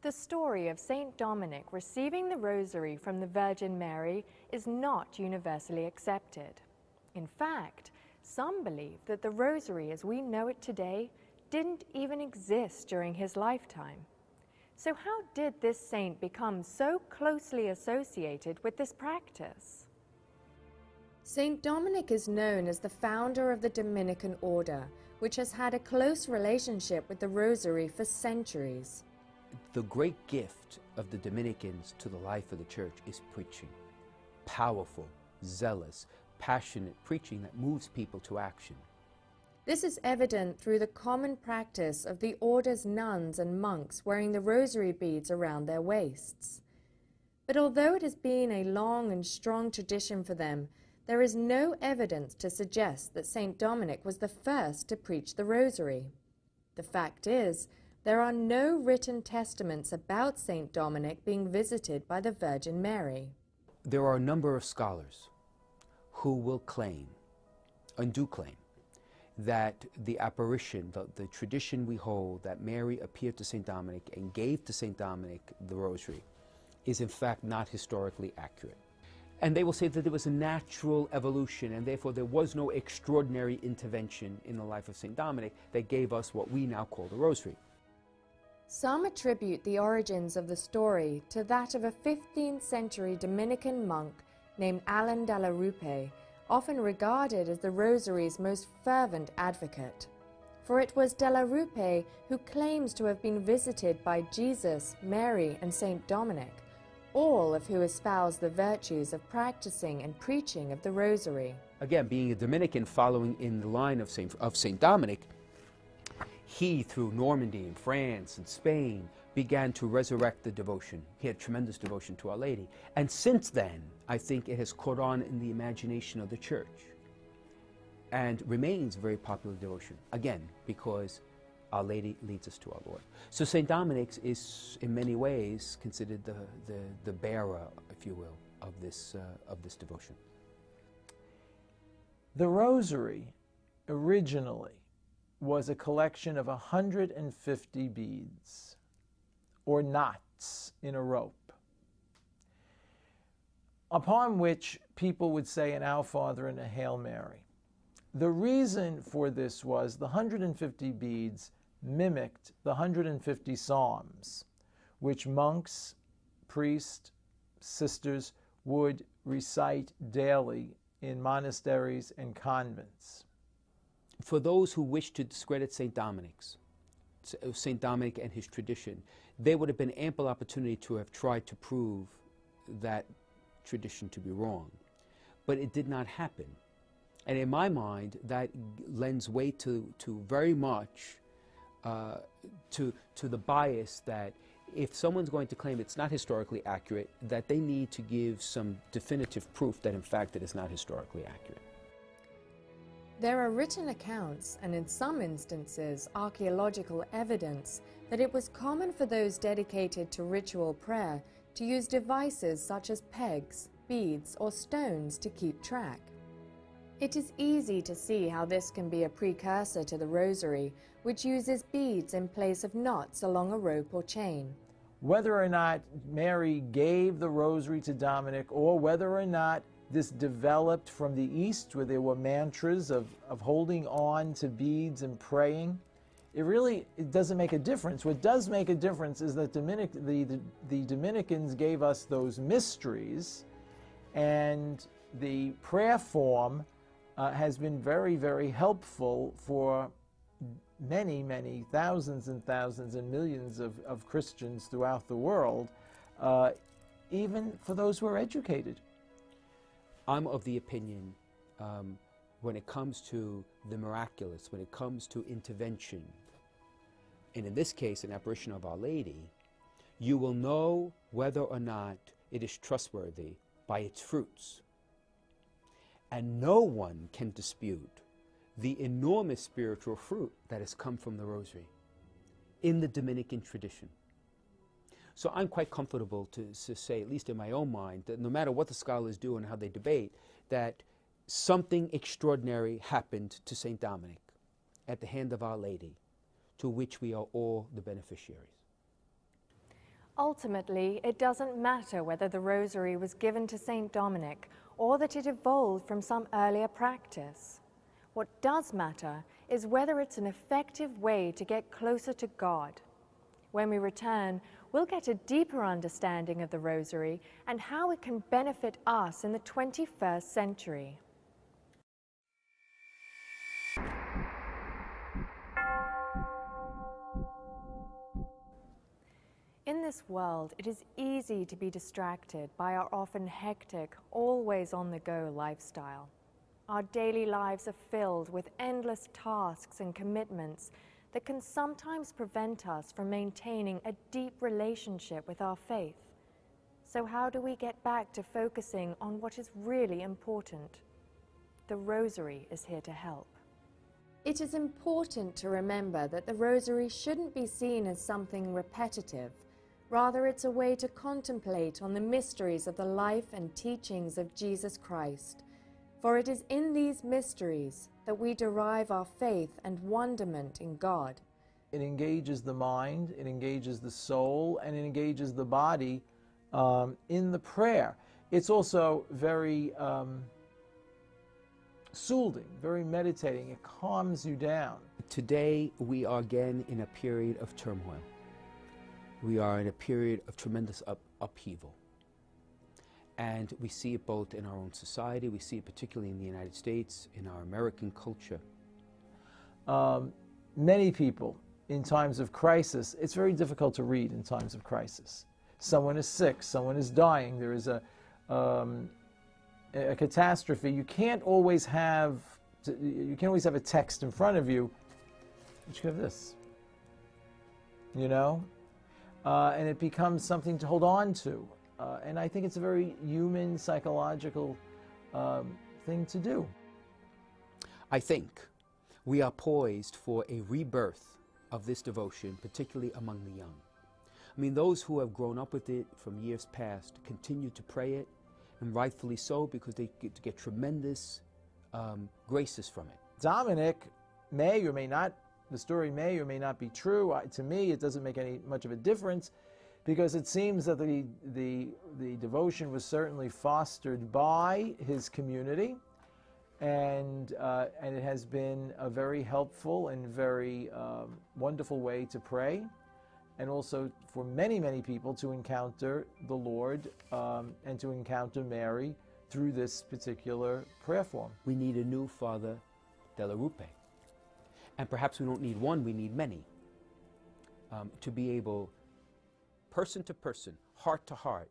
The story of Saint Dominic receiving the Rosary from the Virgin Mary is not universally accepted. In fact, some believe that the Rosary as we know it today didn't even exist during his lifetime. So how did this saint become so closely associated with this practice? Saint Dominic is known as the founder of the Dominican order, which has had a close relationship with the Rosary for centuries. The great gift of the Dominicans to the life of the Church is preaching. Powerful, zealous, passionate preaching that moves people to action. This is evident through the common practice of the order's nuns and monks wearing the rosary beads around their waists. But although it has been a long and strong tradition for them, there is no evidence to suggest that Saint Dominic was the first to preach the rosary. The fact is, there are no written testaments about Saint Dominic being visited by the Virgin Mary. There are a number of scholars who will claim, and do claim, that the apparition, the tradition we hold that Mary appeared to St. Dominic and gave to St. Dominic the rosary, is in fact not historically accurate. And they will say that there was a natural evolution and therefore there was no extraordinary intervention in the life of St. Dominic that gave us what we now call the rosary. Some attribute the origins of the story to that of a 15th century Dominican monk named Alan de la Rupe, often regarded as the Rosary's most fervent advocate. For it was de la Rupe who claims to have been visited by Jesus, Mary, and Saint Dominic, all of who espouse the virtues of practicing and preaching of the Rosary. Again, being a Dominican following in the line of Saint Dominic, he, through Normandy and France and Spain, began to resurrect the devotion. He had tremendous devotion to Our Lady. And since then, I think it has caught on in the imagination of the Church and remains a very popular devotion, again, because Our Lady leads us to our Lord. So St. Dominic's is, in many ways, considered the bearer, if you will, of this devotion. The Rosary originally was a collection of 150 beads, or knots in a rope, upon which people would say an Our Father and a Hail Mary. The reason for this was the 150 beads mimicked the 150 psalms, which monks, priests, sisters would recite daily in monasteries and convents. For those who wish to discredit St. Dominic and his tradition, there would have been ample opportunity to have tried to prove that tradition to be wrong. But it did not happen. And in my mind, that lends weight to very much to the bias that if someone's going to claim it's not historically accurate, that they need to give some definitive proof that in fact it is not historically accurate. There are written accounts, and in some instances archaeological evidence, that it was common for those dedicated to ritual prayer to use devices such as pegs, beads, or stones to keep track. It is easy to see how this can be a precursor to the Rosary, which uses beads in place of knots along a rope or chain. Whether or not Mary gave the Rosary to Dominic, or whether or not this developed from the East, where there were mantras of holding on to beads and praying, it doesn't make a difference. What does make a difference is that the Dominicans gave us those mysteries, and the prayer form has been very, very helpful for many, many thousands and thousands and millions of Christians throughout the world, even for those who are educated. I'm of the opinion, when it comes to the miraculous, when it comes to intervention, and in this case, an apparition of Our Lady, you will know whether or not it is trustworthy by its fruits. And no one can dispute the enormous spiritual fruit that has come from the Rosary in the Dominican tradition. So I'm quite comfortable to say, at least in my own mind, that no matter what the scholars do and how they debate, that something extraordinary happened to St. Dominic at the hand of Our Lady, to which we are all the beneficiaries. Ultimately, it doesn't matter whether the Rosary was given to Saint Dominic or that it evolved from some earlier practice. What does matter is whether it's an effective way to get closer to God. When we return, we'll get a deeper understanding of the Rosary and how it can benefit us in the 21st century. In this world, it is easy to be distracted by our often hectic, always on-the-go lifestyle. Our daily lives are filled with endless tasks and commitments that can sometimes prevent us from maintaining a deep relationship with our faith. So how do we get back to focusing on what is really important? The Rosary is here to help. It is important to remember that the Rosary shouldn't be seen as something repetitive. Rather, it's a way to contemplate on the mysteries of the life and teachings of Jesus Christ. For it is in these mysteries that we derive our faith and wonderment in God. It engages the mind, it engages the soul, and it engages the body in the prayer. It's also very soothing, very meditating. It calms you down. Today, we are again in a period of turmoil. We are in a period of tremendous upheaval. And we see it both in our own society, we see it particularly in the United States, in our American culture. Many people, in times of crisis, it's very difficult to read in times of crisis. Someone is sick, someone is dying, there is a catastrophe. You can't always have a text in front of you. You should have this, you know? And it becomes something to hold on to. And I think it's a very human, psychological thing to do. I think we are poised for a rebirth of this devotion, particularly among the young. I mean, those who have grown up with it from years past continue to pray it, and rightfully so, because they get tremendous graces from it. Dominic may or may not, the story may or may not be true. To me, it doesn't make much of a difference, because it seems that the devotion was certainly fostered by his community, and it has been a very helpful and very wonderful way to pray, and also for many, many people to encounter the Lord and to encounter Mary through this particular prayer form. We need a new Father della Rupe. And perhaps we don't need one, we need many, to be able, person to person, heart to heart,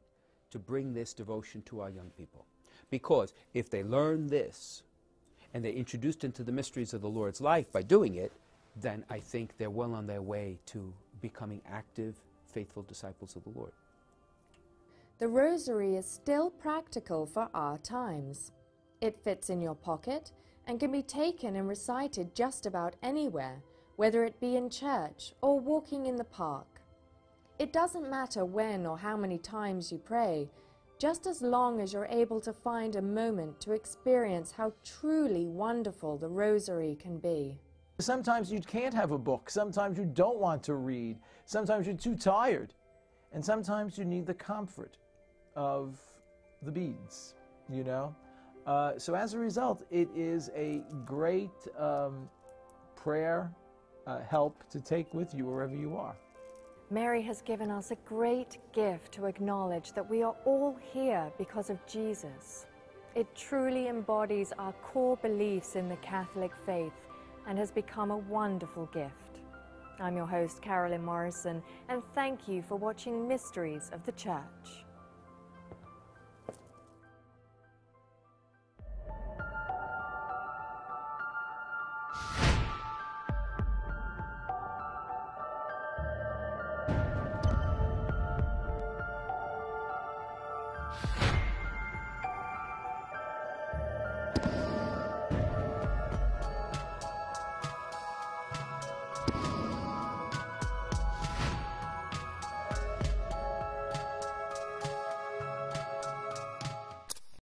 to bring this devotion to our young people. Because if they learn this, and they're introduced into the mysteries of the Lord's life by doing it, then I think they're well on their way to becoming active, faithful disciples of the Lord. The Rosary is still practical for our times. It fits in your pocket and can be taken and recited just about anywhere, whether it be in church or walking in the park. It doesn't matter when or how many times you pray, just as long as you're able to find a moment to experience how truly wonderful the Rosary can be. Sometimes you can't have a book, sometimes you don't want to read, sometimes you're too tired, and sometimes you need the comfort of the beads, you know? So as a result, it is a great prayer help to take with you wherever you are. Mary has given us a great gift to acknowledge that we are all here because of Jesus. It truly embodies our core beliefs in the Catholic faith and has become a wonderful gift. I'm your host, Carolyn Morrison, and thank you for watching Mysteries of the Church.